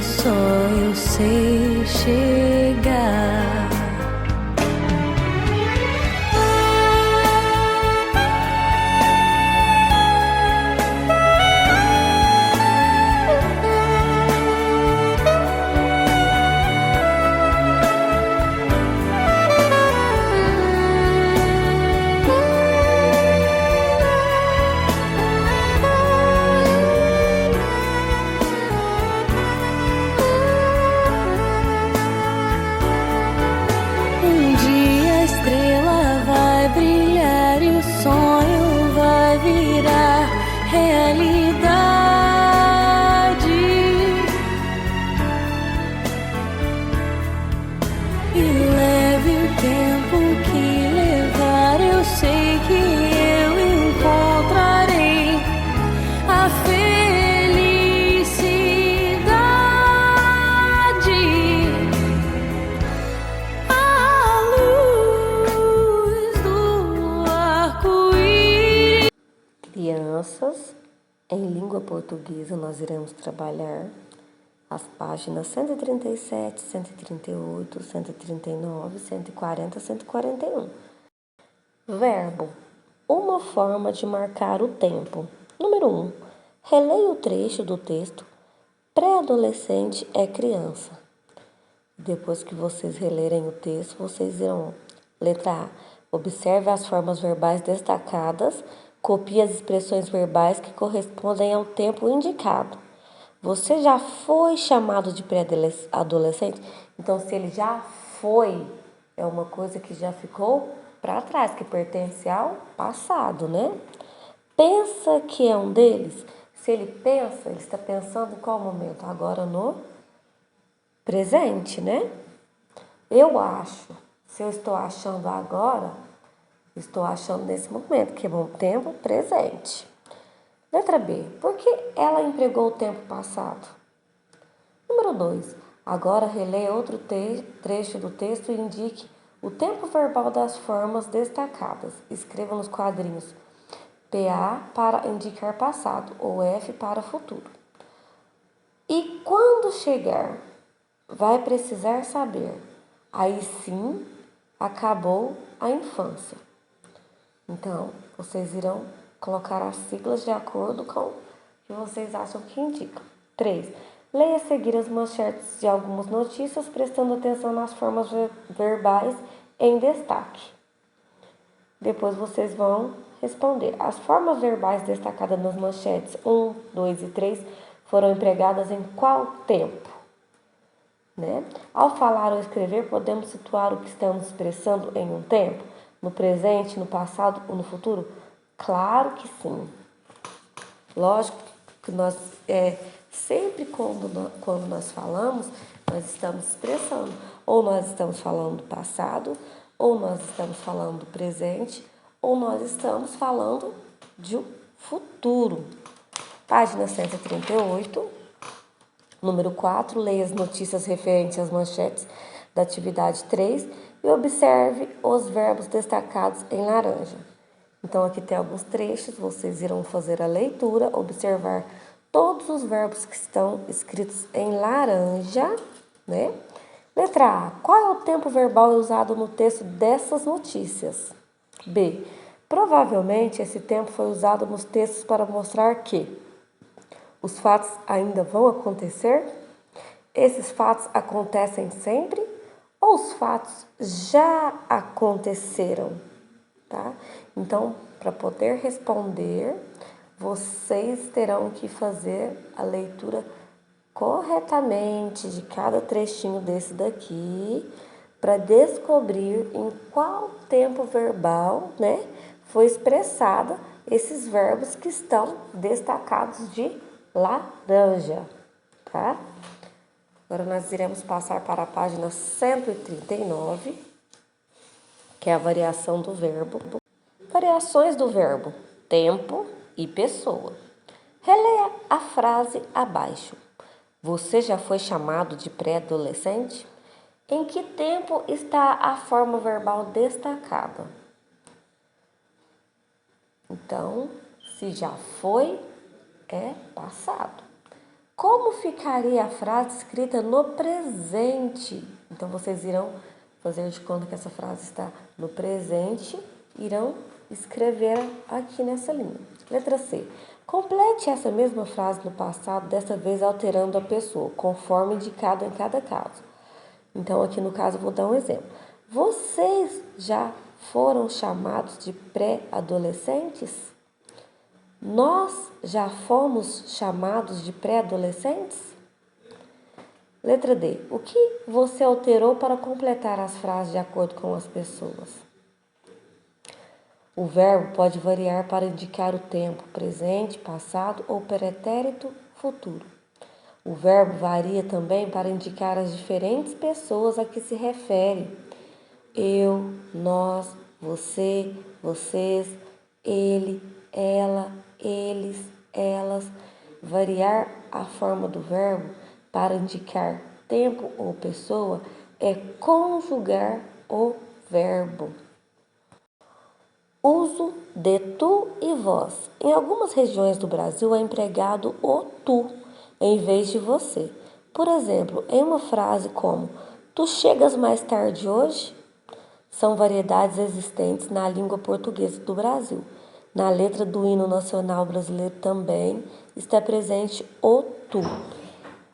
só eu sei chegar. Um dia a estrela vai brilhar e o sonho vai virar realidade. E leve o tempo que levar, eu sei que eu encontrarei a felicidade. A luz do arco-íris. Crianças, em língua portuguesa nós iremos trabalhar as páginas 137, 138, 139, 140, 141. Verbo. Uma forma de marcar o tempo. Número 1. Releia o trecho do texto. Pré-adolescente é criança. Depois que vocês relerem o texto, vocês irão. Letra A. Observe as formas verbais destacadas. Copie as expressões verbais que correspondem ao tempo indicado. Você já foi chamado de pré-adolescente? Então, se ele já foi, é uma coisa que já ficou para trás, que pertence ao passado, né? Pensa que é um deles? Se ele pensa, ele está pensando em qual momento? Agora no presente, né? Eu acho. Se eu estou achando agora, estou achando nesse momento, que é um tempo presente. Letra B. Por que ela empregou o tempo passado? Número 2. Agora releia outro trecho do texto e indique o tempo verbal das formas destacadas. Escreva nos quadrinhos PA para indicar passado ou F para futuro. E quando chegar, vai precisar saber. Aí sim, acabou a infância. Então, vocês irão colocar as siglas de acordo com o que vocês acham que indicam. 3. Leia a seguir as manchetes de algumas notícias, prestando atenção nas formas verbais em destaque. Depois vocês vão responder. As formas verbais destacadas nas manchetes 1, 2 e 3 foram empregadas em qual tempo? Né? Ao falar ou escrever, podemos situar o que estamos expressando em um tempo? No presente, no passado ou no futuro? Claro que sim. Lógico que nós, sempre quando nós falamos, nós estamos expressando. Ou nós estamos falando do passado, ou nós estamos falando do presente, ou nós estamos falando de futuro. Página 138, número 4, leia as notícias referentes às manchetes da atividade 3 e observe os verbos destacados em laranja. Então, aqui tem alguns trechos, vocês irão fazer a leitura, observar todos os verbos que estão escritos em laranja, né? Letra A. Qual é o tempo verbal usado no texto dessas notícias? B. Provavelmente esse tempo foi usado nos textos para mostrar que os fatos ainda vão acontecer? Esses fatos acontecem sempre? Ou os fatos já aconteceram? Tá? Então, para poder responder, vocês terão que fazer a leitura corretamente de cada trechinho desse daqui para descobrir em qual tempo verbal, né, foi expressada esses verbos que estão destacados de laranja, tá? Agora nós iremos passar para a página 139, que é a variação do verbo. Variações do verbo tempo e pessoa. Releia a frase abaixo. Você já foi chamado de pré-adolescente? Em que tempo está a forma verbal destacada? Então, se já foi, é passado. Como ficaria a frase escrita no presente? Então, vocês irão fazer de conta que essa frase está no presente, irão escrever aqui nessa linha. Letra C. Complete essa mesma frase no passado, dessa vez alterando a pessoa, conforme indicado em cada caso. Então, aqui no caso, eu vou dar um exemplo. Vocês já foram chamados de pré-adolescentes? Nós já fomos chamados de pré-adolescentes? Letra D. O que você alterou para completar as frases de acordo com as pessoas? O verbo pode variar para indicar o tempo presente, passado ou pretérito futuro. O verbo varia também para indicar as diferentes pessoas a que se refere. Eu, nós, você, vocês, ele, ela, eles, elas. Variar a forma do verbo para indicar tempo ou pessoa é conjugar o verbo. Uso de tu e vós. Em algumas regiões do Brasil é empregado o tu em vez de você. Por exemplo, em uma frase como tu chegas mais tarde hoje? São variedades existentes na língua portuguesa do Brasil. Na letra do hino nacional brasileiro também está presente o tu.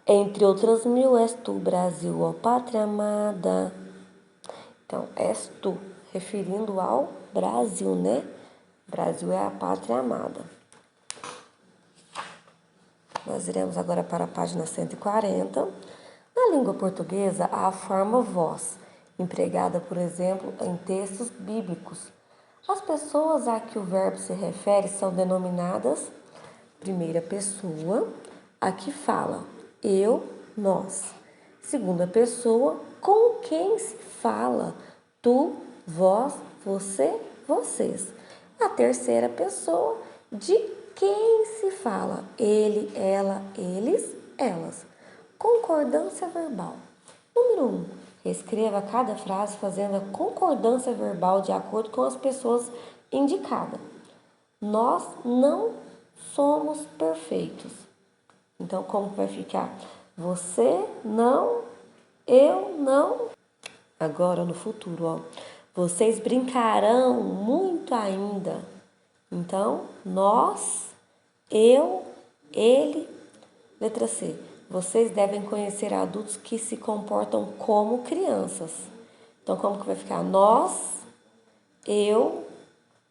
Entre outras mil, és tu, Brasil, ó pátria amada. Então, és tu, referindo ao Brasil, né? Brasil é a pátria amada. Nós iremos agora para a página 140. Na língua portuguesa, há a forma vós, empregada, por exemplo, em textos bíblicos. As pessoas a que o verbo se refere são denominadas primeira pessoa, a que fala eu, nós. Segunda pessoa, com quem se fala tu, vós, você, vocês. A terceira pessoa, de quem se fala ele, ela, eles, elas. Concordância verbal. Número 1. Reescreva cada frase fazendo a concordância verbal de acordo com as pessoas indicadas. Nós não somos perfeitos. Então, como vai ficar? Você não, eu não. Agora, no futuro, ó. Vocês brincarão muito ainda. Então, nós, eu, ele. Letra C. Vocês devem conhecer adultos que se comportam como crianças. Então, como que vai ficar? Nós, eu,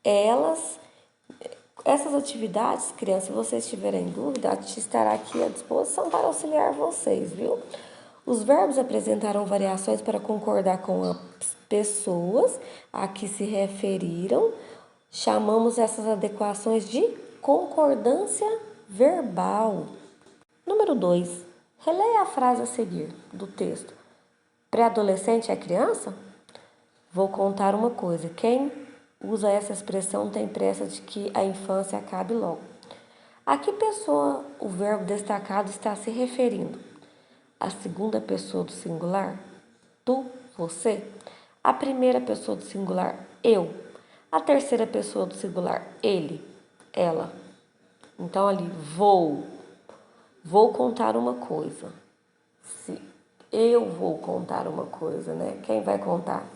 elas. Essas atividades, crianças, se vocês tiverem dúvida, a tia estará aqui à disposição para auxiliar vocês, viu? Os verbos apresentaram variações para concordar com as pessoas a que se referiram. Chamamos essas adequações de concordância verbal. Número 2. Releia a frase a seguir do texto. Pré-adolescente é criança? Vou contar uma coisa. Quem usa essa expressão tem pressa de que a infância acabe logo. A que pessoa o verbo destacado está se referindo? A segunda pessoa do singular? Tu, você? A primeira pessoa do singular? Eu? A terceira pessoa do singular? Ele? Ela? Então, ali, Vou contar uma coisa. Se eu vou contar uma coisa, né? Quem vai contar?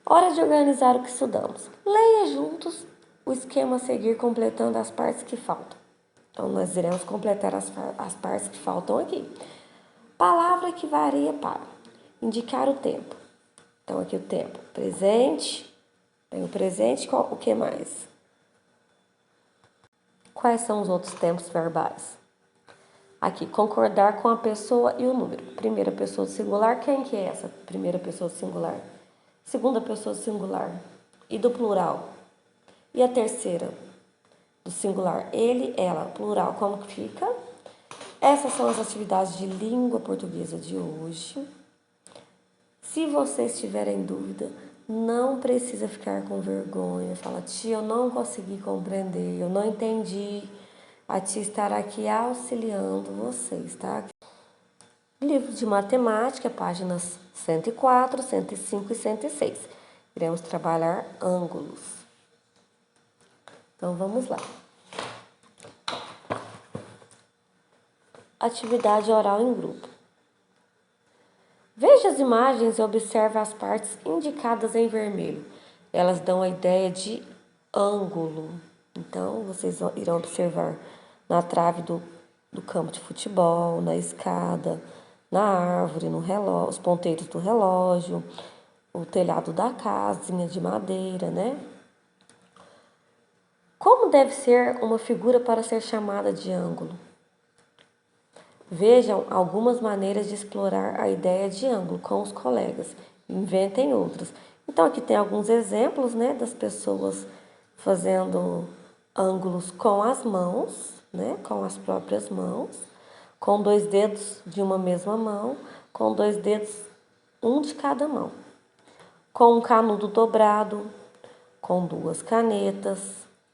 Hora de organizar o que estudamos. Leia juntos o esquema a seguir, completando as partes que faltam. Então, nós iremos completar as partes que faltam aqui. Palavra que varia para indicar o tempo. Então, aqui o tempo. Presente. Tem o presente, o que mais? Quais são os outros tempos verbais? Aqui, concordar com a pessoa e o número. Primeira pessoa do singular, quem que é essa primeira pessoa do singular? Segunda pessoa do singular. E do plural? E a terceira do singular? Ele, ela. Plural, como que fica? Essas são as atividades de língua portuguesa de hoje. Se vocês tiverem dúvida, não precisa ficar com vergonha. Fala, tia, eu não consegui compreender, eu não entendi. A tia estará aqui auxiliando vocês, tá? Livro de matemática, páginas 104, 105 e 106. Iremos trabalhar ângulos. Então, vamos lá. atividade oral em grupo. Veja as imagens e observe as partes indicadas em vermelho. Elas dão a ideia de ângulo. Então, vocês irão observar na trave do campo de futebol, na escada, na árvore, no relógio, os ponteiros do relógio, o telhado da casinha de madeira, né? Como deve ser uma figura para ser chamada de ângulo? Vejam algumas maneiras de explorar a ideia de ângulo com os colegas. Inventem outras. Então, aqui tem alguns exemplos, né, das pessoas fazendo ângulos com as mãos, né, com as próprias mãos, com 2 dedos de uma mesma mão, com 2 dedos, um de cada mão, com um canudo dobrado, com 2 canetas,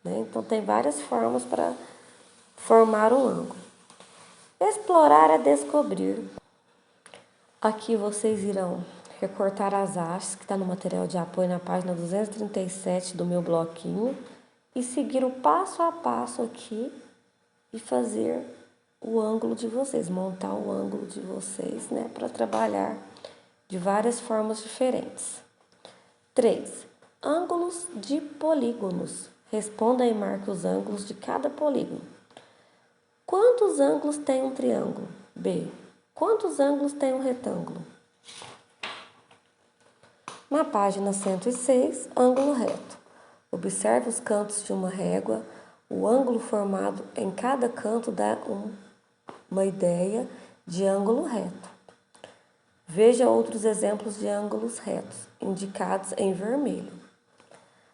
né? Então, tem várias formas para formar um ângulo. Explorar é descobrir. Aqui vocês irão recortar as hastes que está no material de apoio na página 237 do meu bloquinho e seguir o passo a passo aqui e fazer o ângulo de vocês, montar o ângulo de vocês, né, para trabalhar de várias formas diferentes. 3. Ângulos de polígonos. Responda e marque os ângulos de cada polígono. Quantos ângulos tem um triângulo? B. Quantos ângulos tem um retângulo? Na página 106, ângulo reto. Observe os cantos de uma régua. O ângulo formado em cada canto dá uma ideia de ângulo reto. Veja outros exemplos de ângulos retos, indicados em vermelho.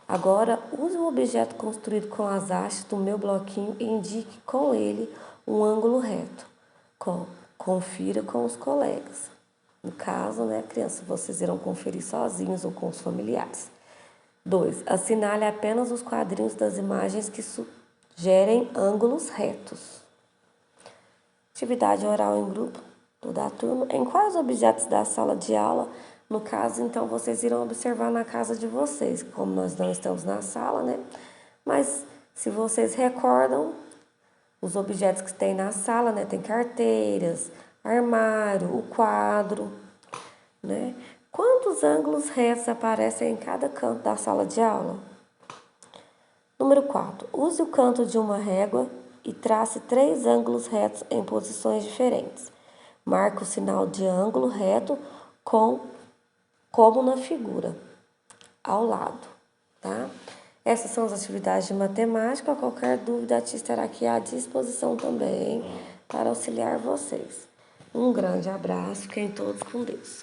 Agora, use o objeto construído com as hastes do meu bloquinho e indique com ele um ângulo reto. Confira com os colegas. No caso, né, criança, vocês irão conferir sozinhos ou com os familiares. 2. Assinale apenas os quadrinhos das imagens que sugerem ângulos retos. Atividade oral em grupo, toda a turma. Em quais objetos da sala de aula? No caso, então, vocês irão observar na casa de vocês, como nós não estamos na sala, né? Mas, se vocês recordam, os objetos que tem na sala, né? Tem carteiras, armário, o quadro, né? Quantos ângulos retos aparecem em cada canto da sala de aula? Número 4. Use o canto de uma régua e trace 3 ângulos retos em posições diferentes. Marque o sinal de ângulo reto como na figura, ao lado, tá? Essas são as atividades de matemática. Qualquer dúvida, a tia estará aqui à disposição também para auxiliar vocês. Um grande abraço, fiquem todos com Deus.